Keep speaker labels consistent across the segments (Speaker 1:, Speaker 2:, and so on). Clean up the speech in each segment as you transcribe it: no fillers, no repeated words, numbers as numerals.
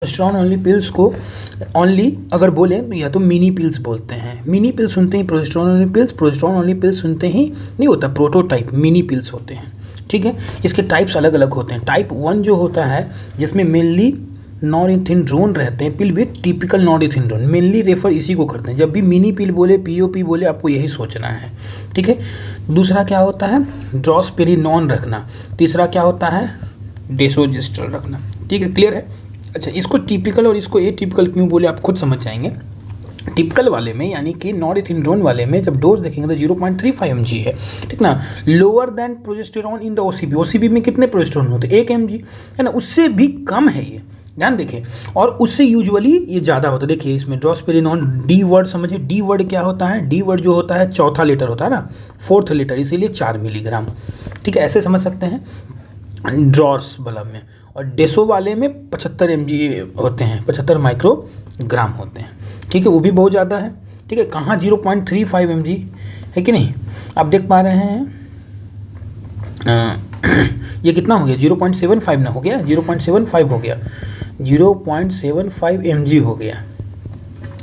Speaker 1: Progesterone only pills को only अगर बोले तो या तो मिनी पिल्स बोलते हैं। मिनी पिल सुनते ही progesterone only pills, progesterone only pills सुनते ही नहीं होता, प्रोटोटाइप मिनी पिल्स होते हैं। ठीक है, इसके टाइप्स अलग अलग होते हैं। टाइप 1 जो होता है जिसमें मेनली नॉरइथिनड्रोन रहते हैं, पिल विथ टिपिकल नॉरइथिनड्रोन, मेनली रेफर इसी को करते हैं। जब भी मिनी पिल बोले, पीओपी बोले, आपको यही सोचना है। ठीक है, दूसरा क्या होता है, ड्रोस्पेरिनोन रखना। तीसरा क्या होता है, डेसोजिस्ट्रल रखना। ठीक है, क्लियर है। अच्छा, इसको टिपिकल और इसको एटिपिकल क्यों बोले आप खुद समझ जाएंगे। टिपिकल वाले में यानी कि नॉरइथिनड्रोन वाले में जब डोज देखेंगे तो 0.35 mg है, ठीक ना, lower than progesterone in the OCP. OCP में कितने प्रोजेस्टेरॉन होते हैं, 1 mg है ना, उससे भी कम है ये, ध्यान देखें। और उससे यूजुअली ये ज़्यादा होता है। देखिए इसमें ड्रोस्पेरिनोन, डी वर्ड समझिए, डी वर्ड क्या होता है, डी वर्ड जो होता है चौथा लीटर होता है ना, 4th लीटर, इसीलिए 4 मिलीग्राम। ठीक है, ऐसे समझ सकते हैं ड्रॉस वाला में। और डेसो वाले में 75 mg होते हैं, 75 माइक्रोग्राम होते हैं। ठीक है, वो भी बहुत ज़्यादा है। ठीक है, कहाँ 0.35 mg है कि नहीं, आप देख पा रहे हैं। ये कितना हो गया, 0.75 ना हो गया, 0.75 हो गया, 0.75 mg हो गया,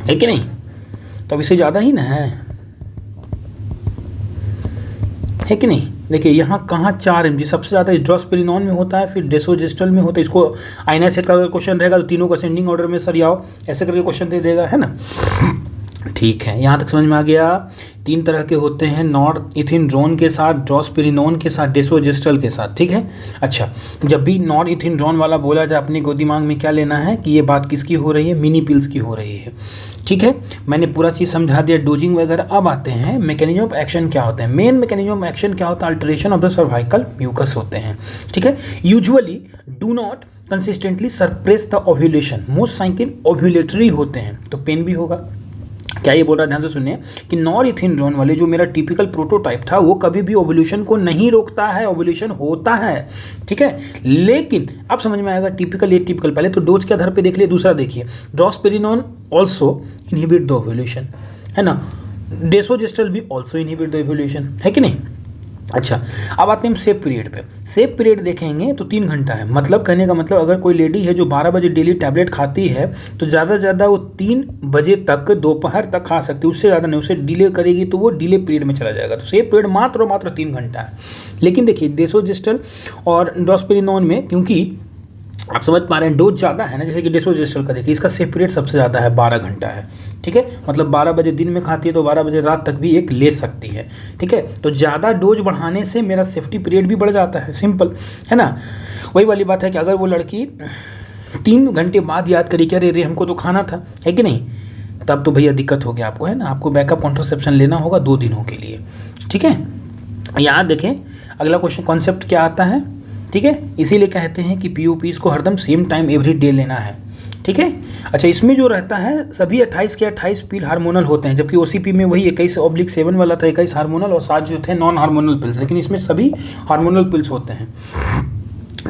Speaker 1: है कि नहीं। तो अब इससे ज़्यादा ही ना है कि नहीं। देखिए यहाँ कहाँ 4 mg सबसे ज़्यादा ड्रोस्पेरिनोन में होता है, फिर डेसोजिस्ट्रल में होता है। इसको आईना सेट का अगर क्वेश्चन रहेगा तो तीनों को असेंडिंग ऑर्डर में सर आओ ऐसे करके क्वेश्चन दे देगा, है ना। ठीक है, यहाँ तक समझ में आ गया। 3 तरह के होते हैं, नॉरइथिनड्रोन के साथ, ड्रोस्पेरिनोन के साथ, डेसोजिस्ट्रल के साथ। ठीक है, अच्छा, जब भी नॉरइथिनड्रोन वाला बोला जाए अपने को दिमाग में क्या लेना है कि ये बात किसकी हो रही है, मिनी पिल्स की हो रही है। ठीक है, मैंने पूरा चीज़ समझा दिया, डोजिंग वगैरह। अब आते हैं मैकेनिज्म ऑफ एक्शन क्या होते हैं। मेन मैकेनिज्म ऑफ एक्शन क्या होता है, alteration of the cervical mucus होते हैं। ठीक है, usually do not consistently suppress the ovulation, most cycle ovulatory होते हैं, तो पेन भी होगा। क्या ये बोल रहा है, ध्यान से सुनिए कि नॉरइथिनड्रोन वाले जो मेरा टिपिकल प्रोटोटाइप था वो कभी भी ओव्यूलेशन को नहीं रोकता है, ओव्यूलेशन होता है। ठीक है, लेकिन अब समझ में आएगा टिपिकल एटिपिकल। पहले तो डोज के आधार पे देख लिए, दूसरा देखिए ड्रोस्पेरिनोन ऑल्सो इनहिबिट द ओव्यूलेशन, है ना, डेसोजिस्ट्रल भी ऑल्सो इनहिबिट द ओव्यूलेशन, है कि नहीं। अच्छा, अब आते हैं हम सेफ पीरियड पे। सेफ पीरियड देखेंगे तो 3 घंटा है। मतलब कहने का मतलब अगर कोई लेडी है जो 12 बजे डेली टैबलेट खाती है तो ज़्यादा से ज़्यादा वो 3 बजे तक, दोपहर तक खा सकती है, उससे ज़्यादा नहीं। उसे डिले करेगी तो वो डिले पीरियड में चला जाएगा। तो सेफ पीरियड मात्र और मात्र 3 घंटा है। लेकिन देखिए डेसोजिस्ट्रल और ड्रोस्पेरिनोन में क्योंकि आप समझ पा रहे हैं डोज ज़्यादा है ना, जैसे कि डेसोजिस्ट्रल का देखिए इसका सेफ पीरियड सबसे ज़्यादा है, 12 घंटा है। ठीक है, मतलब 12 बजे दिन में खाती है तो 12 बजे रात तक भी एक ले सकती है। ठीक है, तो ज़्यादा डोज बढ़ाने से मेरा सेफ्टी पीरियड भी बढ़ जाता है, सिंपल है ना। वही वाली बात है कि अगर वो लड़की 3 घंटे बाद याद करी कि अरे हमको तो खाना था, है कि नहीं, तब तो भैया दिक्कत हो गया आपको, है ना। आपको बैकअप कॉन्ट्रासेप्शन लेना होगा 2 दिनों के लिए। ठीक है, यहाँ देखें अगला क्वेश्चन कॉन्सेप्ट क्या आता है। ठीक है, इसीलिए कहते हैं कि पीओपीज को हरदम सेम टाइम एवरी डे लेना है। ठीक है, अच्छा, इसमें जो रहता है सभी 28 के 28 पिल हार्मोनल होते हैं, जबकि ओसीपी में वही 21/7 वाला था 21 हार्मोनल और 7 जो थे नॉन हार्मोनल पिल्स, लेकिन इसमें सभी हार्मोनल पिल्स होते हैं।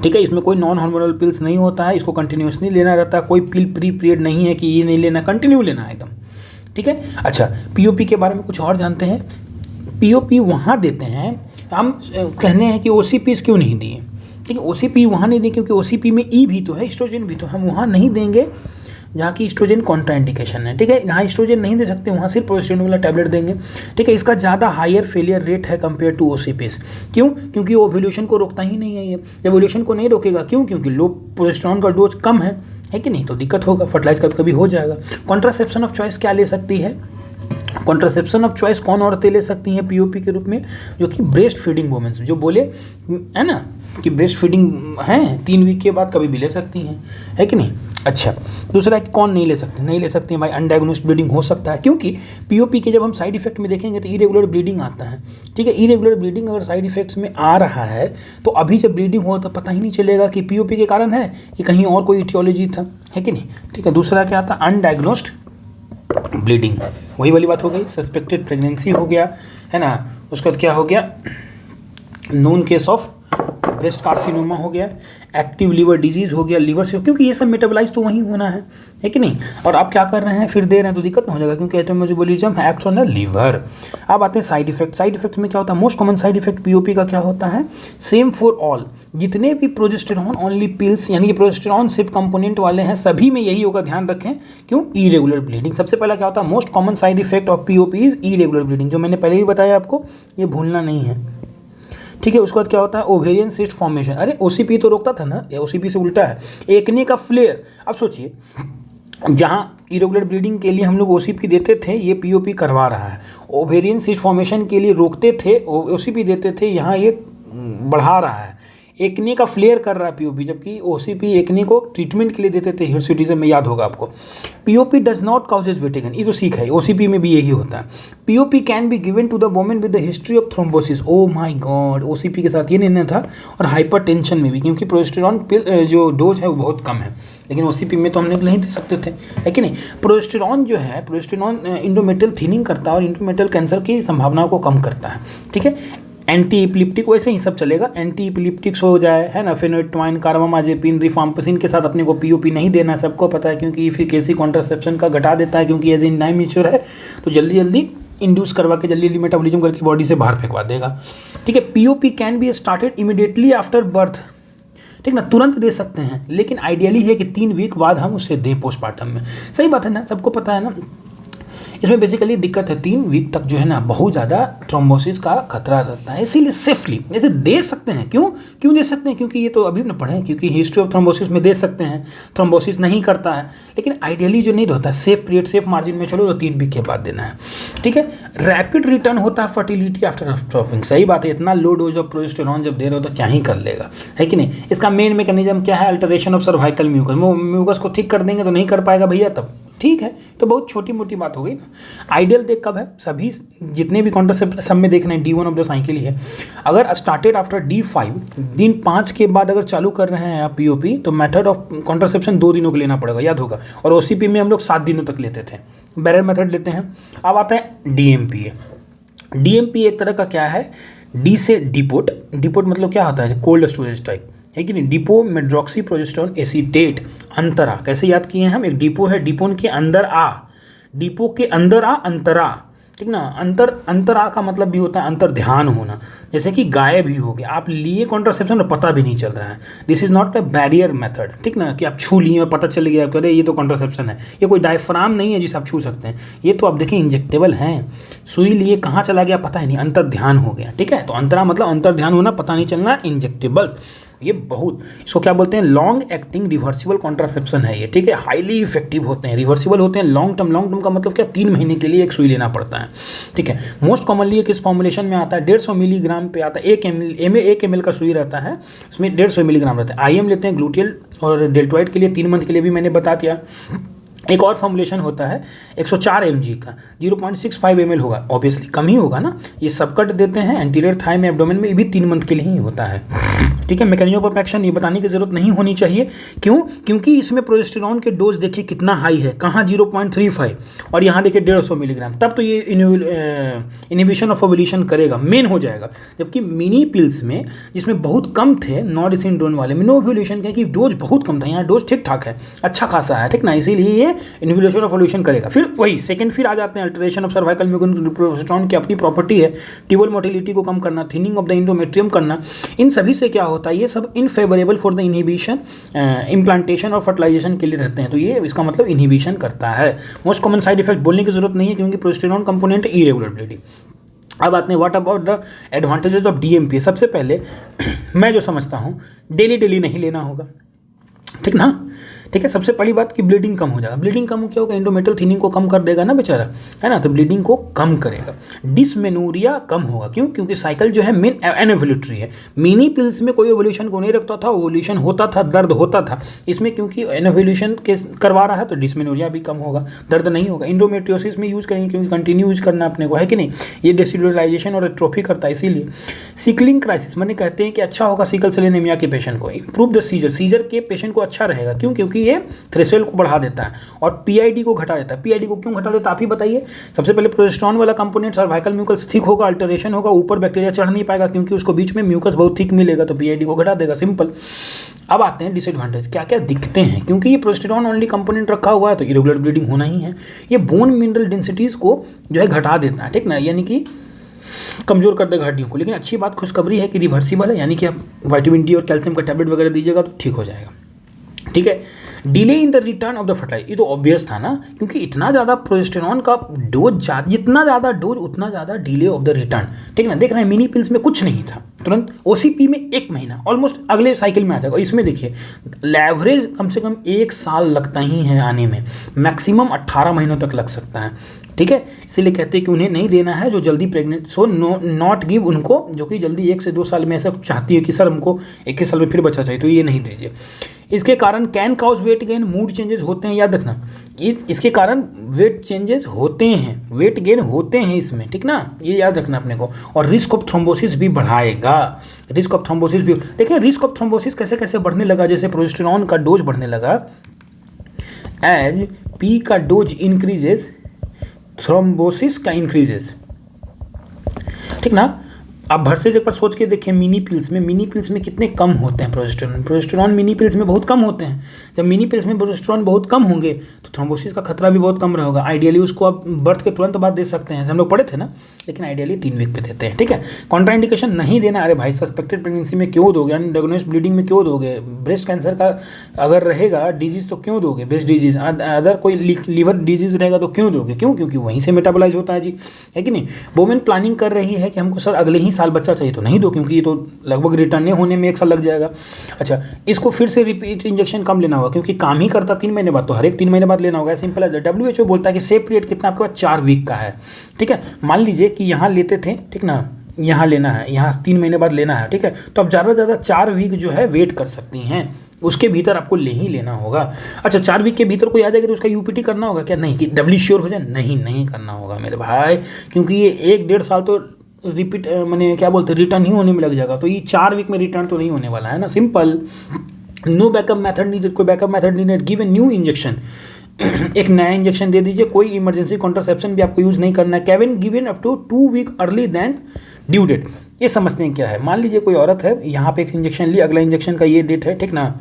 Speaker 1: ठीक है, इसमें कोई नॉन हार्मोनल पिल्स नहीं होता है, इसको कंटिन्यूसली लेना रहता है। कोई पिल प्री पीरियड नहीं है कि ये नहीं लेना, कंटिन्यू लेना है एकदम। ठीक है, अच्छा, पीओपी के बारे में कुछ और जानते हैं। पीओपी वहाँ देते हैं, हम कहने हैं कि ओसीपीज क्यों नहीं दिए। ठीक है, ओसीपी वहाँ नहीं दें क्योंकि ओसीपी में ई भी तो है, एस्ट्रोजन भी तो, हम वहाँ नहीं देंगे जहाँ की एस्ट्रोजन कॉन्ट्राइंडिकेशन है। ठीक है, जहाँ एस्ट्रोजन नहीं दे सकते वहाँ सिर्फ प्रोजेस्टेरोन वाला टैबलेट देंगे। ठीक है, इसका ज़्यादा हायर फेलियर रेट है कंपेयर टू ओसीपीज। क्यों, क्योंकि ओव्यूलेशन को रोकता ही नहीं है ये। जब ओव्यूलेशन को नहीं रोकेगा, क्यों, क्योंकि लो प्रोजेस्टेरोन का डोज कम है कि नहीं, तो दिक्कत होगा, फर्टिलाइज कभी कभी हो जाएगा। कॉन्ट्रासेप्शन ऑफ चॉइस क्या ले सकती है, कॉन्ट्रासेप्शन ऑफ चॉइस कौन औरतें ले सकती हैं पीओपी के रूप में, जो कि ब्रेस्ट फीडिंग वुमेन्स, जो बोले है ना कि ब्रेस्ट फीडिंग हैं 3 वीक के बाद कभी भी ले सकती हैं, है कि नहीं। अच्छा, दूसरा है कि कौन नहीं ले सकते, नहीं ले सकते हैं भाई, अनडायग्नोस्ड ब्लीडिंग हो सकता है, क्योंकि पीओपी के जब हम साइड इफेक्ट में देखेंगे तो इरेगुलर ब्लीडिंग आता है। ठीक है, इरेगुलर ब्लीडिंग अगर साइड इफेक्ट्स में आ रहा है तो अभी जब ब्लीडिंग हो तो पता ही नहीं चलेगा कि पीओपी के कारण है कि कहीं और कोई इटियोलॉजी था, है कि नहीं। ठीक है, दूसरा क्या आता है, अनडायग्नोस्ड ब्लीडिंग, वही वाली बात हो गई। सस्पेक्टेड प्रेगनेंसी हो गया, है ना। उसके बाद क्या हो गया, known case of breast carcinoma हो गया, एक्टिव लीवर डिजीज़ हो गया, लीवर से, क्योंकि ये सब मेटाबोलाइज तो वहीं होना है कि नहीं। और आप क्या कर रहे हैं, फिर दे रहे हैं तो दिक्कत हो जाएगा, क्योंकि एटोमेटाबॉलिज्म एक्ट्स ऑन द लीवर। अब आते हैं साइड इफेक्ट। साइड इफेक्ट में क्या होता है, most common side effect POP का क्या होता है, सेम फॉर ऑल, जितने भी प्रोजेस्टेरॉन ओनली पिल्स यानी कि प्रोजेस्टेरॉन सिर्फ कंपोनेंट वाले हैं सभी में यही होगा, ध्यान रखें। क्यों, इरेगुलर ब्लीडिंग। सबसे पहला क्या होता है, most common side effect of POP is irregular bleeding, जो मैंने पहले भी बताया आपको, ये भूलना नहीं है, ठीक है। उसके बाद क्या होता है, ओवेरियन सिस्ट फॉर्मेशन। अरे ओसीपी तो रोकता था ना, ओसीपी से उल्टा है, एक्ने का फ्लेयर। अब सोचिए, जहाँ इरेगुलर ब्लीडिंग के लिए हम लोग ओसीपी देते थे, ये पीओपी करवा रहा है। ओवेरियन सिस्ट फॉर्मेशन के लिए रोकते थे, ओसीपी देते थे, यहाँ ये बढ़ा रहा है। एक्ने का फ्लेयर कर रहा है पीओपी, जबकि ओसीपी एक्ने को ट्रीटमेंट के लिए देते थे हिर्सुटिज्म में, याद होगा आपको। पीओपी डज नॉट कॉजेज वेटिगन, ये तो सीख है, ओसीपी में भी यही होता है। POP can be given to the women with the history of thrombosis. Oh my god, OCP के साथ ये निर्णय था, और हाइपरटेंशन में भी, क्योंकि प्रोजेस्टेरॉन जो डोज है वो बहुत कम है, लेकिन ओसीपी में तो हमने नहीं दे सकते थे, है कि नहीं। प्रोजेस्टेरॉन जो है, प्रोजेस्टेरॉन इंडोमेट्रियल थिनिंग करता है और इंडोमेट्रियल कैंसर की संभावनाओं को कम करता है, ठीक है। एंटी इपिलिप्टिक वैसे ही सब चलेगा, एंटी इपिलिप्टिक्स हो जाए, है ना, फेनोइटवाइन, कार्बामाजेपिन, रिफाम्पसिन के साथ अपने को पीओपी नहीं देना है, सबको पता है, क्योंकि इफिकेसी कॉन्ट्रासेप्शन का घटा देता है, क्योंकि एज इन मैच्योर है तो जल्दी जल्दी इंड्यूस करवा के जल्दी जल्दी मेटाबॉलिज्म करके बॉडी से बाहर फेंकवा देगा, ठीक है। POP can be started immediately after birth, ठीक ना, तुरंत दे सकते हैं, लेकिन आइडियली है कि 3 वीक बाद हम उसे दें पोस्टमार्टम में। सही बात है ना, सबको पता है ना। इसमें बेसिकली दिक्कत है 3 वीक तक जो है ना बहुत ज़्यादा थ्रोम्बोसिस का खतरा रहता है, इसीलिए सेफली जैसे दे सकते हैं। क्यों दे सकते हैं, क्योंकि ये तो अभी ना पढ़ें, क्योंकि हिस्ट्री ऑफ थ्रोम्बोसिस में दे सकते हैं, थ्रोम्बोसिस नहीं करता है, लेकिन आइडियली जो नहीं रहता है, सेफ पीरियड सेफ मार्जिन में चलो तो 3 वीक के बाद देना है, ठीक है। रैपिड रिटर्न होता है फर्टिलिटी आफ्टर स्टॉपिंग, सही बात है, इतना लो डोज ऑफ प्रोजेस्टेरॉन जब दे रहे हो तो क्या ही कर लेगा, है कि नहीं। इसका मेन मैकेनिज्म क्या है, अल्टरेशन ऑफ सर्वाइकल म्यूकस को ठीक कर देंगे तो नहीं कर पाएगा भैया, तब ठीक है, तो बहुत छोटी मोटी बात हो गई ना। आइडियल देख कब है, सभी जितने भी कॉन्ट्रासेप्टिव सब में देखना है, D1 ऑफ द साइकिल ही है। अगर स्टार्टेड आफ्टर D5, दिन 5 के बाद अगर चालू कर रहे हैं आप पीओपी, तो मेथड ऑफ कॉन्ट्रासेप्शन 2 दिनों के लेना पड़ेगा, याद होगा। और ओसीपी में हम लोग 7 दिनों तक लेते थे, बैरल मेथड लेते हैं। अब आता है DMPA। DMPA एक तरह का क्या है, डी से डिपोट, डिपोट मतलब क्या होता है, कोल्ड स्टोरेज टाइप, है कि नहीं। डिपो मेड्रोक्सी प्रोजेस्टेरॉन एसीटेट, अंतरा, कैसे याद किए हैं हम, एक डिपो है, डिपोन के अंदर आ, डिपो के अंदर आ, अंतरा, ठीक ना। अंतरा का मतलब भी होता है अंतर ध्यान होना, जैसे कि गायब ही हो गया, आप लिए कॉन्ट्रासेप्शन और पता भी नहीं चल रहा है। This is not a barrier method, ठीक ना, कि आप छू लिए और पता चल गया अरे ये तो कॉन्ट्रासेप्शन है। ये कोई डायफ्राम नहीं है जिसे आप छू सकते हैं, ये तो आप देखें इंजेक्टेबल हैं, सुई लिए कहाँ चला गया पता ही नहीं, अंतर ध्यान हो गया, ठीक है। तो अंतरा मतलब अंतर ध्यान होना, पता नहीं चलना, इंजेक्टेबल्स, ये बहुत, इसको क्या बोलते हैं, लॉन्ग एक्टिंग रिवर्सिबल कॉन्ट्रासेप्शन है ये, ठीक है। हाईली इफेक्टिव होते हैं, रिवर्सिबल होते हैं, लॉन्ग टर्म का मतलब क्या, 3 महीने के लिए एक सुई लेना पड़ता है, ठीक है। मोस्ट कॉमनली ये किस फॉर्मुलेशन में आता है, 150 मिलीग्राम पे आता है, 1 ml का सुई रहता है, उसमें 150 मिलीग्राम रहता है। IM लेते हैं ग्लूटियल और डेल्टॉइड के लिए 3 मंथ के लिए भी मैंने बता दिया। एक और फॉर्मुलेशन होता है 104 mg का, 0.65 ml होगा, ऑब्वियसली कम ही होगा ना। ये सबकट देते हैं एंटीरियर थाई में, एब्डोमेन में, ये भी 3 मंथ के लिए ही होता है, ठीक है। मैकेनिज्म ऑफ एक्शन ये बताने की जरूरत नहीं होनी चाहिए, क्योंकि इसमें प्रोजेस्टेरॉन के डोज देखिए कितना हाई है, कहाँ 0.35 और यहाँ देखिए 150 मिलीग्राम, तब तो ये इनहिबिशन ऑफ ओव्यूलेशन करेगा, मेन हो जाएगा। जबकि मिनी पिल्स में जिसमें बहुत कम थे, नॉरसिंड्रोन वाले में नो ओव्यूलेशन क्या कि डोज बहुत कम था, यहाँ डोज ठीक ठाक है, अच्छा खासा है, ठीक ना, इसीलिए ये इनहिबिशन ऑफ ओव्यूलेशन करेगा। फिर वही सेकंड फिर आ जाते हैं alteration of cervical mucus, progesterone की अपनी प्रॉपर्टी है ट्यूबल मोटिलिटी को कम करना, थिनिंग ऑफ द इंडोमेट्रियम करना, इन सभी से क्या होता है, ये सब इनफेवरेबल फॉर द इनहिबिशन इम्प्लांटेशन और फर्टिलाइजेशन के लिए रहते हैं, तो ये इसका मतलब इनहिबिशन करता है। मोस्ट कॉमन साइड इफेक्ट बोलने की जरूरत नहीं है, क्योंकि प्रोजेस्टेरॉन कंपोनेंट इरेगुलर ब्लीडिंग। अब आते हैं what about the advantages of DMPA। सबसे पहले मैं जो समझता हूँ, डेली नहीं लेना होगा, ठीक ना, ठीक है। सबसे पहली बात कि ब्लीडिंग कम हो जाएगा, ब्लीडिंग कम क्या होगा, इंडोमेट्रियल थिनिंग को कम कर देगा ना बेचारा, है ना, तो ब्लीडिंग को कम करेगा। डिसमेनोरिया कम होगा, क्योंकि साइकिल जो है मेन एनोवुलेटरी है। मिनी पिल्स में कोई ओवुलेशन को नहीं रखता था, ओवुलेशन होता था, दर्द होता था, इसमें क्योंकि एनोवुलेशन के करवा रहा है तो डिसमेनोरिया भी कम होगा, दर्द नहीं होगा। इंडोमेट्रियोसिस में यूज़ करेंगे क्योंकि कंटिन्यू यूज़ करना अपने को, है कि नहीं, ये डेसिडुलराइजेशन और एट्रोफी करता है, इसीलिए। सिकलिंग क्राइसिस मैंने कहते हैं कि अच्छा होगा सिकल सेल एनीमिया के पेशेंट को, इंप्रूव द सीजर के पेशेंट को अच्छा रहेगा, क्योंकि ये थ्रेशोल्ड को बढ़ा देता है और पीआईडी को घटा देता है। पीआईडी को क्यों घटा देता है आप ही बताइए। सबसे पहले प्रोजेस्टेरॉन वाला कंपोनेंट सर्वाइकल म्यूकस थिक होगा, अल्टरेशन होगा, ऊपर बैक्टीरिया चढ़ नहीं पाएगा क्योंकि उसको बीच में म्यूकस बहुत थिक मिलेगा, तो पीआईडी को घटा देगा, सिंपल। अब आते हैं डिसएडवांटेज, क्या क्या दिखते हैं। क्योंकि ये प्रोजेस्टेरॉन ओनली कंपोनेंट रखा हुआ है तो इरेगुलर ब्लीडिंग होना ही है। ये बोन मिनरल डेंसिटीज़ को जो है घटा देता है, ठीक ना, यानी कि कमज़ोर कर देगा हड्डियों को। लेकिन अच्छी बात खुशखबरी है कि रिवर्सिबल है, यानी कि आप विटामिन डी और कैल्शियम का टैबलेट वगैरह दीजिएगा तो ठीक हो जाएगा, ठीक है। Delay in the return of the fertile, ये तो ऑब्वियस था ना, क्योंकि इतना ज़्यादा प्रोजेस्टेरॉन का डोज, जितना ज़्यादा डोज उतना ज़्यादा डिले ऑफ द रिटर्न, ठीक है ना। देख रहे हैं मिनी पिल्स में कुछ नहीं था, तुरंत ओसीपी में 1 महीना ऑलमोस्ट अगले साइकिल में आ जाएगा। इसमें देखिए एवरेज कम से कम 1 साल लगता ही है आने में, मैक्सिमम 18 महीनों तक लग सकता है, ठीक है। इसीलिए कहते हैं कि उन्हें नहीं देना है जो जल्दी प्रेग्नेंट, सो नॉट गिव उनको जो कि जल्दी 1 से 2 साल में ऐसा चाहती है कि सर हमको 21 साल में फिर बच्चा चाहिए, तो ये नहीं दीजिए। इसके कारण can cause weight gain, mood changes होते हैं, याद रखना इसके कारण वेट चेंजेस होते हैं, वेट गेन होते हैं इसमें, ठीक ना, ये याद रखना अपने को। और रिस्क ऑफ थ्रोम्बोसिस भी बढ़ाएगा, रिस्क ऑफ थ्रोम्बोसिस भी। देखिए रिस्क ऑफ थ्रोम्बोसिस कैसे कैसे बढ़ने लगा, जैसे प्रोजेस्टेरॉन का डोज बढ़ने लगा, एज पी का डोज इंक्रीजेज थ्रोम्बोसिस का इंक्रीजेज, ठीक ना। आप भर से एक बार सोच के देखिए मिनी पिल्स में कितने कम होते हैं प्रोजेस्टेरॉन मिनी पिल्स में बहुत कम होते हैं। जब मिनी पिल्स में प्रोजेस्टेरॉन बहुत कम होंगे तो थ्रोम्बोसिस का खतरा भी बहुत कम रहेगा। आइडियली उसको आप बर्थ के तुरंत बाद दे सकते हैं, हम लोग पढ़े थे ना, लेकिन आइडियली 3 वीक पे देते हैं, ठीक है। कॉन्ट्राइंडिकेशन नहीं देना, अरे भाई सस्पेक्टेड प्रेगनेंसी में क्यों दोगे, अनडायग्नोस्ड ब्लीडिंग में क्यों दोगे, ब्रेस्ट कैंसर का अगर रहेगा डिजीज़ तो क्यों दोगे, ब्रेस्ट डिजीज़, अदर कोई लीवर डिजीज़ रहेगा तो क्यों दोगे, क्यों, क्योंकि वहीं से मेटाबोलाइज होता है जी, है कि नहीं। वुमेन प्लानिंग कर रही है कि हमको सर अगले ही साल बच्चा चाहिए, तो नहीं दो, क्योंकि ये तो लगभग रिटर्न होने में 1 साल लग जाएगा। अच्छा, इसको फिर से रिपीट इंजेक्शन कम लेना होगा, क्योंकि काम ही करता 3 महीने बाद, तो हर एक 3 महीने बाद लेना होगा, सिंपल है। WHO बोलता है कि सेफ पीरियड कितना आपके पास 4 वीक का है, ठीक है। मान लीजिए कि यहाँ लेते थे, ठीक ना, यहाँ लेना है, यहाँ 3 महीने बाद लेना है, ठीक है, तो आप ज़्यादा से ज़्यादा 4 वीक जो है वेट कर सकती हैं, उसके भीतर आपको ले ही लेना होगा। अच्छा, 4 वीक के भीतर कोई आ जाएगा तो उसका यूपीटी करना होगा क्या, नहीं, कि डबली श्योर हो जाए, नहीं करना होगा मेरे भाई, क्योंकि ये 1-1.5 साल तो रिपीट मैंने क्या बोलते रिटर्न ही होने में लग जाएगा, तो ये 4 वीक में रिटर्न तो नहीं होने वाला है ना, simple. No backup method needed, कोई backup method needed, give a new injection, एक नया इंजेक्शन दे दीजिए, कोई इमरजेंसी कॉन्ट्रासेप्शन भी आपको यूज़ नहीं करना है। Can be given up to 2 week early than due date, ये समझते हैं क्या है। मान लीजिए कोई औरत है, यहाँ पे एक इंजेक्शन ली, अगला इंजेक्शन का ये डेट है, ठीक ना,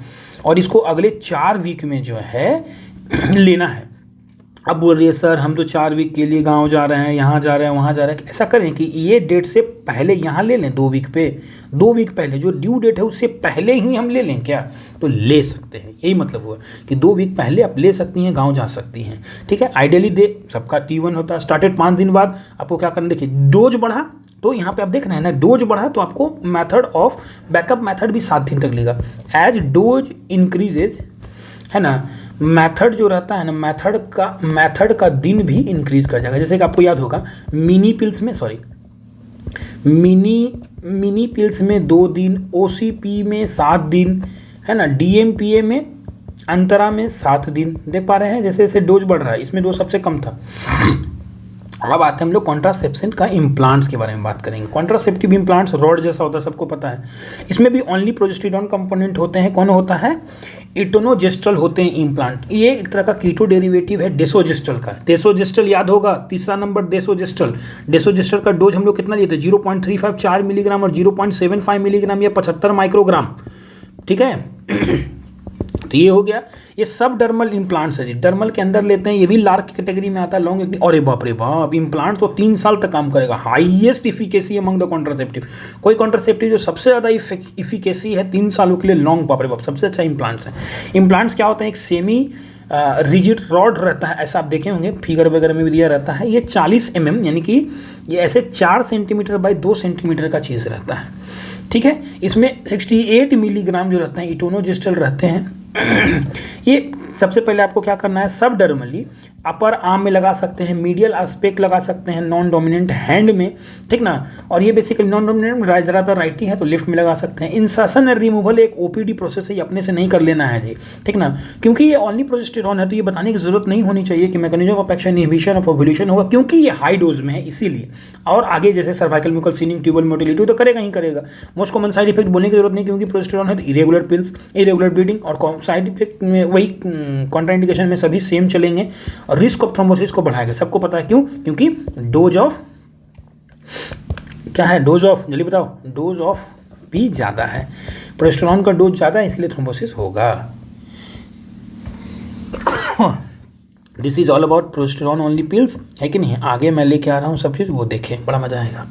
Speaker 1: और इसको अगले 4 वीक में जो है लेना है। अब बोल रही है सर हम तो 4 वीक के लिए गांव जा रहे हैं, यहाँ जा रहे हैं, वहाँ जा रहे हैं, ऐसा करें कि ये डेट से पहले यहाँ ले लें, 2 वीक पे, 2 वीक पहले जो ड्यू डेट है उससे पहले ही हम ले लें क्या, तो ले सकते हैं। यही मतलब हुआ कि 2 वीक पहले आप ले सकती हैं, गाँव जा सकती हैं, ठीक है। आइडियली डे सबका T1 होता है, स्टार्टेड 5 दिन बाद आपको क्या करना, देखिए डोज बढ़ा तो यहाँ पे आप देख रहे हैं ना, डोज बढ़ा तो आपको मेथड ऑफ बैकअप मेथड भी 7 दिन तक लेगा। एज डोज इंक्रीजेज, है ना, मेथड जो रहता है ना, मेथड का दिन भी इंक्रीज कर जाएगा। जैसे कि आपको याद होगा मिनी पिल्स में 2 दिन, OCP में 7 दिन, है ना, DMPA में अंतरा में 7 दिन, देख पा रहे हैं जैसे जैसे डोज बढ़ रहा है, इसमें डोज सबसे कम था। अब आते हैं हम लोग कॉन्ट्रासेप्शन का इम्प्लांट्स के बारे में बात करेंगे। कॉन्ट्रासेप्टिव इम्प्लांट्स रॉड जैसा होता है, सबको पता है। इसमें भी ओनली प्रोजेस्टेरॉन कंपोनेंट होते हैं। कौन होता है, इटोनोजेस्ट्रल होते हैं इम्प्लांट। ये एक तरह का कीटो डेरिवेटिव है डेसोजेस्ट्रल का। डेसोजेस्ट्रल याद होगा, तीसरा नंबर डेसोजेस्ट्रल। डेसोजेस्ट्रल का डोज हम लोग कितना लिए थे, 0.35 4 मिलीग्राम और 0.75 मिलीग्राम या 75 माइक्रोग्राम, ठीक है। तो ये हो गया, ये सब डर्मल इम्प्लांट्स है जी, डर्मल के अंदर लेते हैं, ये भी लार्क कैटेगरी में आता है, लॉन्ग एक्टिंग। अरे बाप रे बाप, इम्प्लांट तो 3 साल तक काम करेगा, highest efficacy among the contraceptive. कोई कॉन्ट्रासेप्टिव जो सबसे ज़्यादा इफिकेसी है 3 सालों के लिए, लॉन्ग, बाप रे बाप, सबसे अच्छा इम्प्लांट्स है। इम्प्लांट्स क्या होते हैं, एक सेमी रिजिड रॉड रहता है, ऐसा आप देखे होंगे फिगर वगैरह में भी दिया रहता है। ये 40 mm यानी कि ये ऐसे 4 सेंटीमीटर बाई 2 सेंटीमीटर का चीज़ रहता है, ठीक है। इसमें 68 मिलीग्राम जो रहते हैं इटोनोजेस्ट्रल रहते हैं। ये सबसे पहले आपको क्या करना है, सबडर्मली अपर आर्म में लगा सकते हैं, मीडियल एस्पेक्ट लगा सकते हैं, नॉन डोमिनेंट हैंड में, ठीक ना। और ये बेसिकली नॉन डोमिनेंट ज़्यादातर राइटी है तो लेफ्ट में लगा सकते हैं। इंसर्शन एंड रिमूवल एक ओपीडी प्रोसेस है, ये अपने से नहीं कर लेना है जी, ठीक ना, क्योंकि ये ओनली प्रोजेस्टेरॉन है तो ये बताने की जरूरत नहीं होनी चाहिए कि mechanism of action inhibition of ovulation होगा, क्योंकि ये हाई डोज में है इसीलिए। और आगे जैसे सर्वाइकल म्यूकल सीनिंग, ट्यूबल मोटिलिटी तो करेगा ही करेगा। मोस्ट कॉमन साइड इफेक्ट बोलने की जरूरत नहीं, क्योंकि प्रोजेस्टेरॉन है तो इरेगुलर पिल्स, इरेगुलर ब्लीडिंग, और साइड इफेक्ट में वही कॉन्ट्राइंडिकेशन में सभी सेम चलेंगे, और रिस्क ऑफ थ्रोम्बोसिस को बढ़ाएगा। सबको पता है क्यों, क्योंकि डोज ऑफ क्या है, डोज ऑफ जल्दी बताओ, डोज ऑफ भी ज़्यादा है, प्रोजेस्टेरॉन का डोज ज़्यादा है इसलिए थ्रोम्बोसिस होगा। This is all about progesterone only pills, है कि नहीं। आगे मैं लेके आ रहा हूँ सब चीज़, वो देखें, बड़ा मजा आएगा।